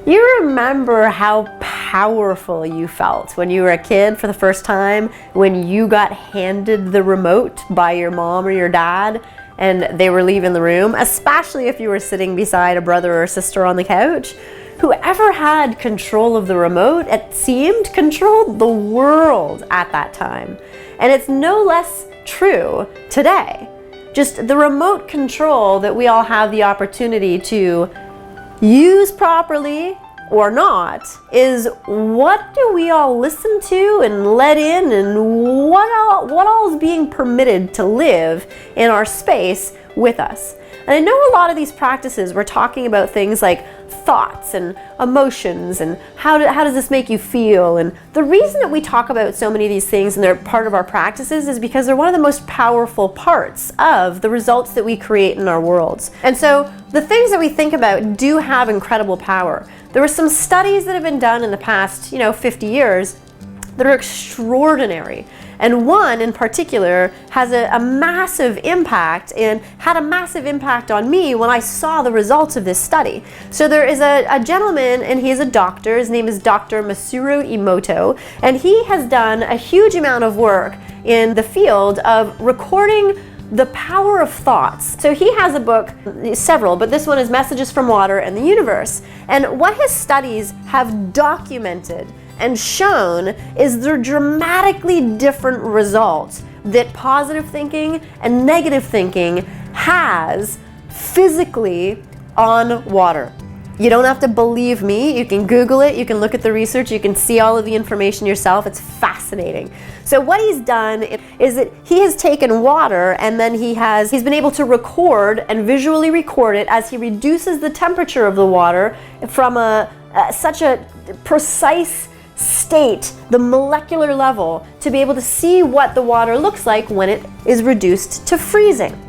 You remember how powerful you felt when you were a kid for the first time, when you got handed the remote by your mom or your dad and they were leaving the room, especially if you were sitting beside a brother or sister on the couch. Whoever had control of the remote, it seemed, controlled the world at that time. And it's no less true today. Just the remote control that we all have the opportunity to use properly or not is what do we all listen to and let in, and what all is being permitted to live in our space with us. And I know a lot of these practices, we're talking about things like thoughts and emotions and how does this make you feel. And the reason that we talk about so many of these things and they're part of our practices is because they're one of the most powerful parts of the results that we create in our worlds. And so the things that we think about do have incredible power. There were some studies that have been done in the past, 50 years that are extraordinary. And one in particular has a massive impact and had a massive impact on me when I saw the results of this study. So there is a gentleman, and he's a doctor. His name is Dr. Masaru Emoto, and he has done a huge amount of work in the field of recording the power of thoughts. So he has a book, several, but this one is Messages from Water and the Universe. And what his studies have documented and shown is the dramatically different results that positive thinking and negative thinking has physically on water. You don't have to believe me. You can Google it. You can look at the research. You can see all of the information yourself. It's fascinating. So what he's done is that he has taken water and then he's been able to record and visually record it as he reduces the temperature of the water from such a precise state, the molecular level, to be able to see what the water looks like when it is reduced to freezing.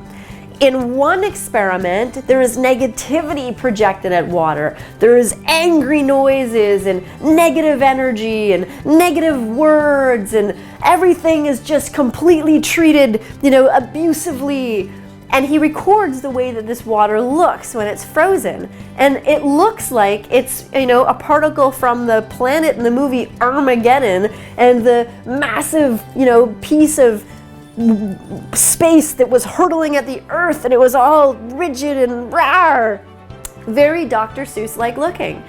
In one experiment, there is negativity projected at water. There is angry noises and negative energy and negative words, and everything is just completely treated, abusively. And he records the way that this water looks when it's frozen. And it looks like it's, a particle from the planet in the movie Armageddon, and the massive, piece of space that was hurtling at the earth, and it was all rigid and rawr. Very Dr. Seuss-like looking.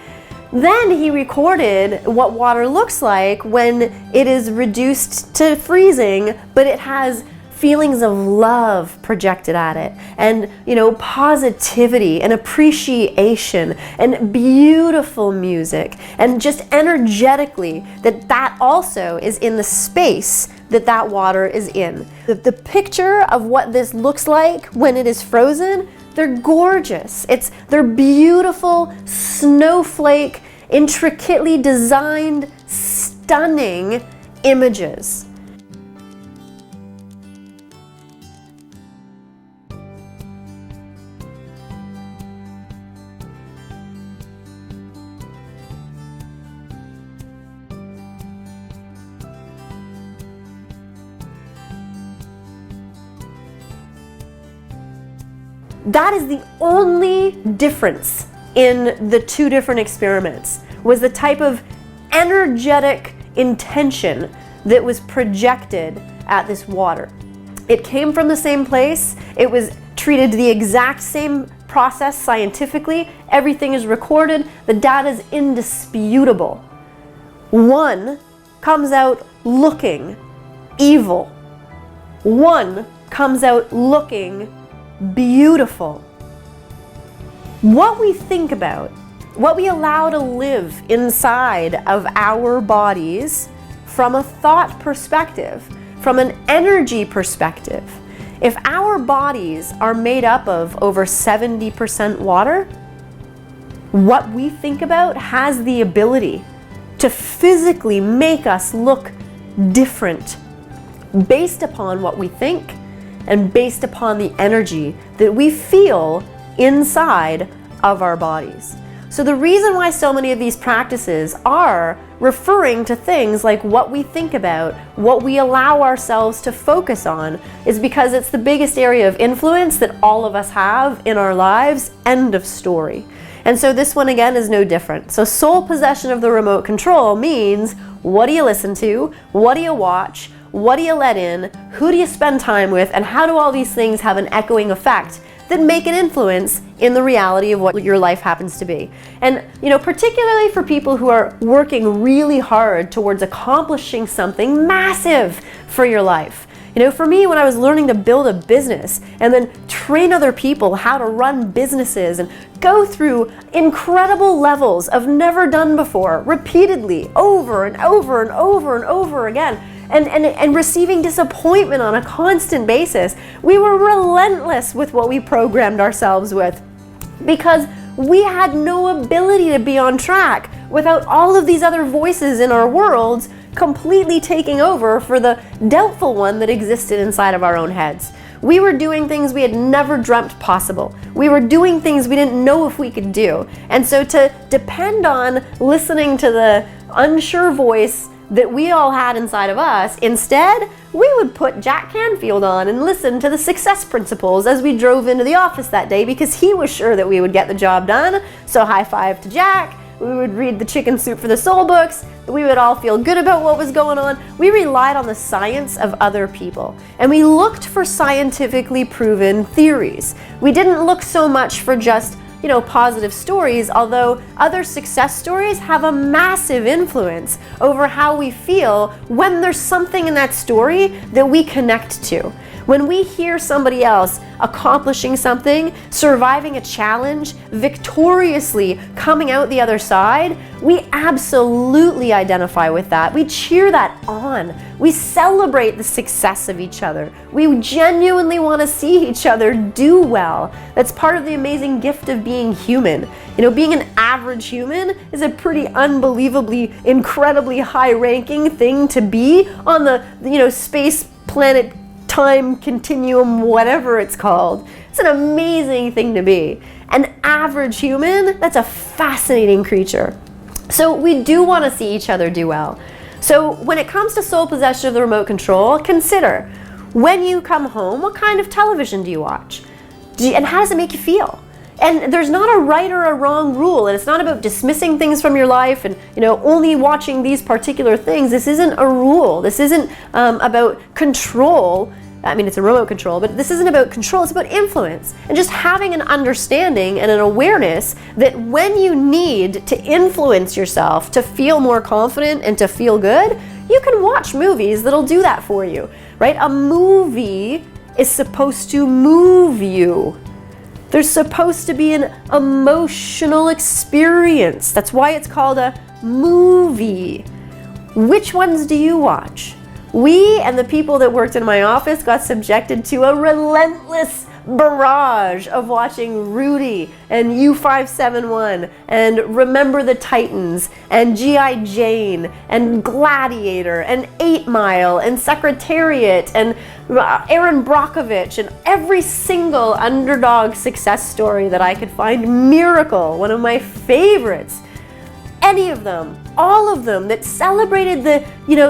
Then he recorded what water looks like when it is reduced to freezing, but it has feelings of love projected at it, and positivity and appreciation and beautiful music, and just energetically that also is in the space that water is in. The picture of what this looks like when it is frozen, they're gorgeous. They're beautiful, snowflake, intricately designed, stunning images. That is the only difference in the two different experiments, was the type of energetic intention that was projected at this water. It came from the same place. It was treated the exact same process scientifically. Everything is recorded. The data is indisputable. One comes out looking evil. One comes out looking beautiful. What we think about, what we allow to live inside of our bodies from a thought perspective, from an energy perspective. If our bodies are made up of over 70% water, what we think about has the ability to physically make us look different based upon what we think and based upon the energy that we feel inside of our bodies. So the reason why so many of these practices are referring to things like what we think about, what we allow ourselves to focus on, is because it's the biggest area of influence that all of us have in our lives. End of story. And so this one again is no different. So sole possession of the remote control means, what do you listen to? What do you watch? What do you let in? Who do you spend time with? And how do all these things have an echoing effect that make an influence in the reality of what your life happens to be? And particularly for people who are working really hard towards accomplishing something massive for your life. For me, when I was learning to build a business and then train other people how to run businesses and go through incredible levels of never done before, repeatedly, over and over and over and over again, and receiving disappointment on a constant basis, we were relentless with what we programmed ourselves with, because we had no ability to be on track without all of these other voices in our worlds completely taking over for the doubtful one that existed inside of our own heads. We were doing things we had never dreamt possible. We were doing things we didn't know if we could do. And so to depend on listening to the unsure voice that we all had inside of us, instead, we would put Jack Canfield on and listen to the success principles as we drove into the office that day, because he was sure that we would get the job done. So high five to Jack. We would read the Chicken Soup for the Soul books. We would all feel good about what was going on. We relied on the science of other people, and we looked for scientifically proven theories. We didn't look so much for just positive stories, although other success stories have a massive influence over how we feel when there's something in that story that we connect to. When we hear somebody else accomplishing something, surviving a challenge, victoriously coming out the other side, we absolutely identify with that. We cheer that on. We celebrate the success of each other. We genuinely want to see each other do well. That's part of the amazing gift of being human. Being an average human is a pretty unbelievably, incredibly high-ranking thing to be on the, space, planet, time continuum, whatever it's called. It's an amazing thing to be. An average human, that's a fascinating creature. So we do want to see each other do well. So when it comes to sole possession of the remote control, consider, when you come home, what kind of television do you watch? And how does it make you feel? And there's not a right or a wrong rule, and it's not about dismissing things from your life and only watching these particular things. This isn't a rule. This isn't about control. I mean, it's a remote control, but this isn't about control. It's about influence, and just having an understanding and an awareness that when you need to influence yourself to feel more confident and to feel good, you can watch movies that'll do that for you, right? A movie is supposed to move you. There's supposed to be an emotional experience. That's why it's called a movie. Which ones do you watch? We and the people that worked in my office got subjected to a relentless barrage of watching Rudy and U-571 and Remember the Titans and G.I. Jane and Gladiator and 8 Mile and Secretariat and Aaron Brockovich and every single underdog success story that I could find. Miracle, one of my favorites. Any of them, all of them that celebrated the,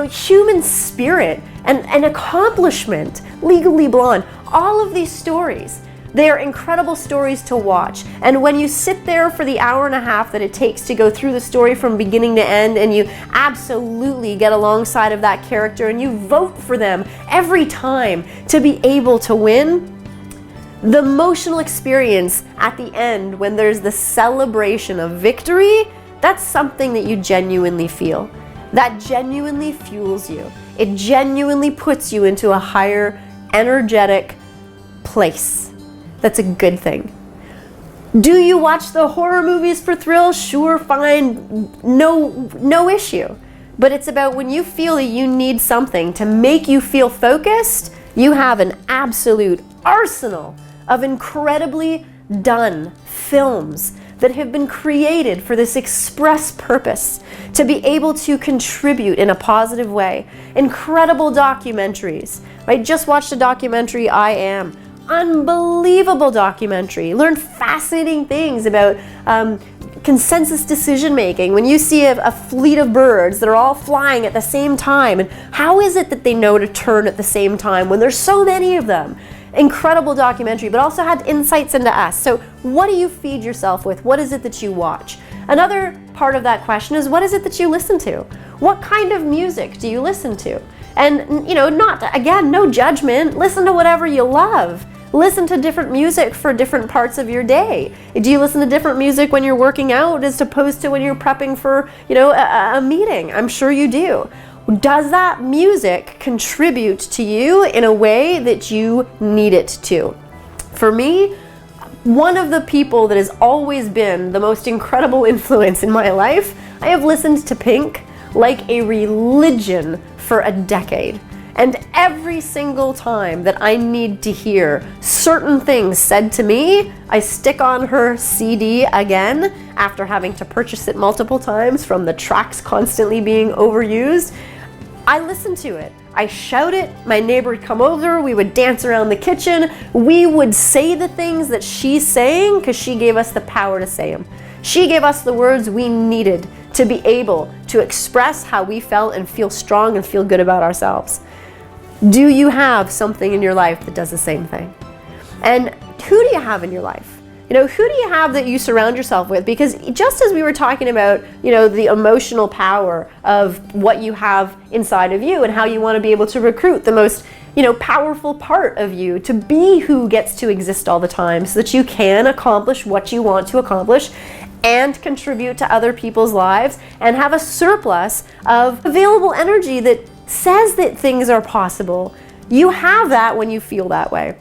human spirit and accomplishment. Legally Blonde, all of these stories, they are incredible stories to watch. And when you sit there for the hour and a half that it takes to go through the story from beginning to end, and you absolutely get alongside of that character and you vote for them every time to be able to win, the emotional experience at the end when there's the celebration of victory, that's something that you genuinely feel. That genuinely fuels you. It genuinely puts you into a higher energetic place. That's a good thing. Do you watch the horror movies for thrills? Sure, fine, no issue. But it's about when you feel that you need something to make you feel focused, you have an absolute arsenal of incredibly done films that have been created for this express purpose, to be able to contribute in a positive way. Incredible documentaries. I just watched a documentary, I Am. Unbelievable documentary. Learned fascinating things about consensus decision making. When you see a fleet of birds that are all flying at the same time, and how is it that they know to turn at the same time when there's so many of them? incredible documentary, but also had insights into us. So what do you feed yourself with? What is it that you watch? Another part of that question is, what is it that you listen to? What kind of music do you listen to? And, no judgment. Listen to whatever you love. Listen to different music for different parts of your day. Do you listen to different music when you're working out as opposed to when you're prepping for, a meeting? I'm sure you do. Does that music contribute to you in a way that you need it to? For me, one of the people that has always been the most incredible influence in my life, I have listened to Pink like a religion for a decade. And every single time that I need to hear certain things said to me, I stick on her CD again after having to purchase it multiple times from the tracks constantly being overused. I listen to it. I shout it. My neighbor would come over. We would dance around the kitchen. We would say the things that she's saying because she gave us the power to say them. She gave us the words we needed to be able to express how we felt and feel strong and feel good about ourselves. Do you have something in your life that does the same thing? And who do you have in your life? Who do you have that you surround yourself with? Because just as we were talking about, the emotional power of what you have inside of you and how you want to be able to recruit the most, powerful part of you to be who gets to exist all the time so that you can accomplish what you want to accomplish and contribute to other people's lives and have a surplus of available energy that says that things are possible. You have that when you feel that way.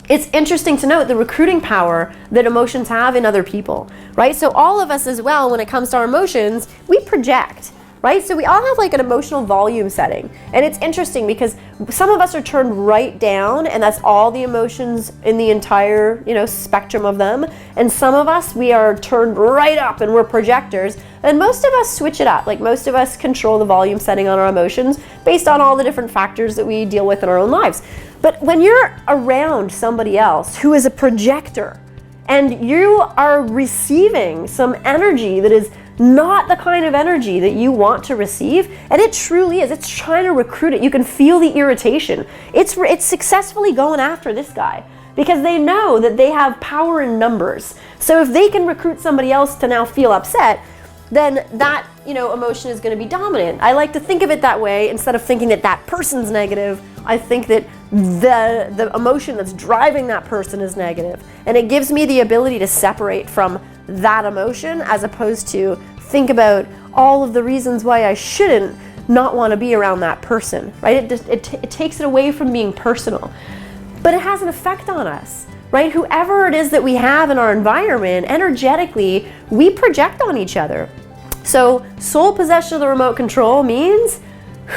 It's interesting to note the recruiting power that emotions have in other people, right? So all of us as well, when it comes to our emotions, we project, right? So we all have like an emotional volume setting. And it's interesting because some of us are turned right down and that's all the emotions in the entire, spectrum of them. And some of us, we are turned right up and we're projectors. And most of us switch it up. Like most of us control the volume setting on our emotions based on all the different factors that we deal with in our own lives. But when you're around somebody else who is a projector and you are receiving some energy that is not the kind of energy that you want to receive, and it truly is, it's trying to recruit it. You can feel the irritation. It's successfully going after this guy because they know that they have power in numbers. So if they can recruit somebody else to now feel upset, then that emotion is going to be dominant. I like to think of it that way instead of thinking that that person's negative. I think that the emotion that's driving that person is negative, and it gives me the ability to separate from that emotion as opposed to think about all of the reasons why I shouldn't not want to be around that person, right? It takes it away from being personal, but it has an effect on us, right? Whoever it is that we have in our environment, energetically, we project on each other. So sole possession of the remote control means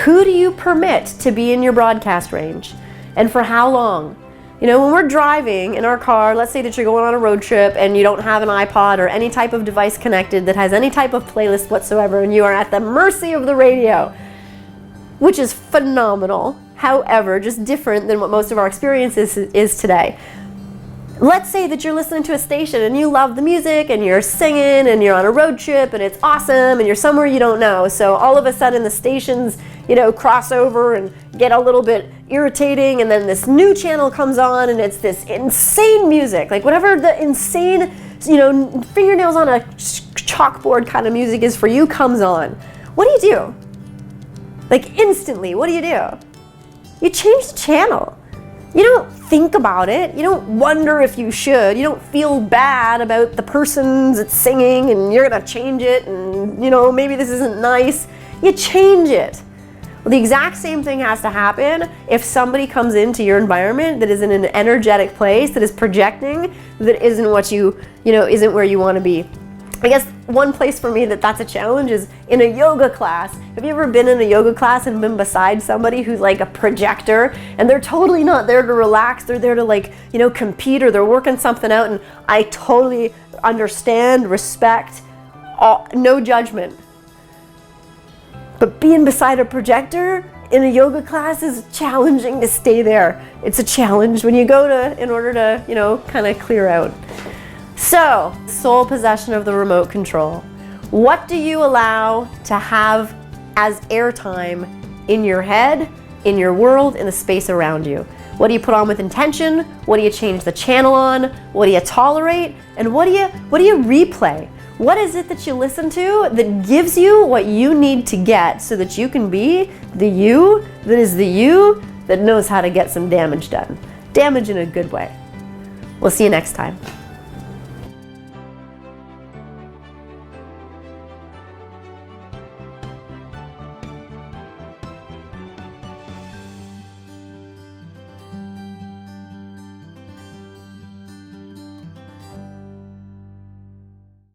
who do you permit to be in your broadcast range and for how long? When we're driving in our car, let's say that you're going on a road trip and you don't have an iPod or any type of device connected that has any type of playlist whatsoever and you are at the mercy of the radio, which is phenomenal. However, just different than what most of our experience is today. Let's say that you're listening to a station and you love the music and you're singing and you're on a road trip and it's awesome and you're somewhere you don't know. So all of a sudden the stations, cross over and get a little bit irritating, and then this new channel comes on and it's this insane music, like whatever the insane, fingernails on a chalkboard kind of music is for you comes on. What do you do? Like instantly, what do? You change the channel. You don't think about it. You don't wonder if you should. You don't feel bad about the person that's singing and you're gonna change it and maybe this isn't nice. You change it. Well, the exact same thing has to happen if somebody comes into your environment that is in an energetic place, that is projecting, that isn't what isn't where you want to be. I guess one place for me that's a challenge is in a yoga class. Have you ever been in a yoga class and been beside somebody who's like a projector and they're totally not there to relax, they're there to compete or they're working something out, and I totally understand, respect, no judgment. But being beside a projector in a yoga class is challenging to stay there. It's a challenge when you go in order to, kind of clear out. So, sole possession of the remote control. What do you allow to have as airtime in your head, in your world, in the space around you? What do you put on with intention? What do you change the channel on? What do you tolerate? And what do you replay? What is it that you listen to that gives you what you need to get so that you can be the you that is the you that knows how to get some damage done? Damage in a good way. We'll see you next time.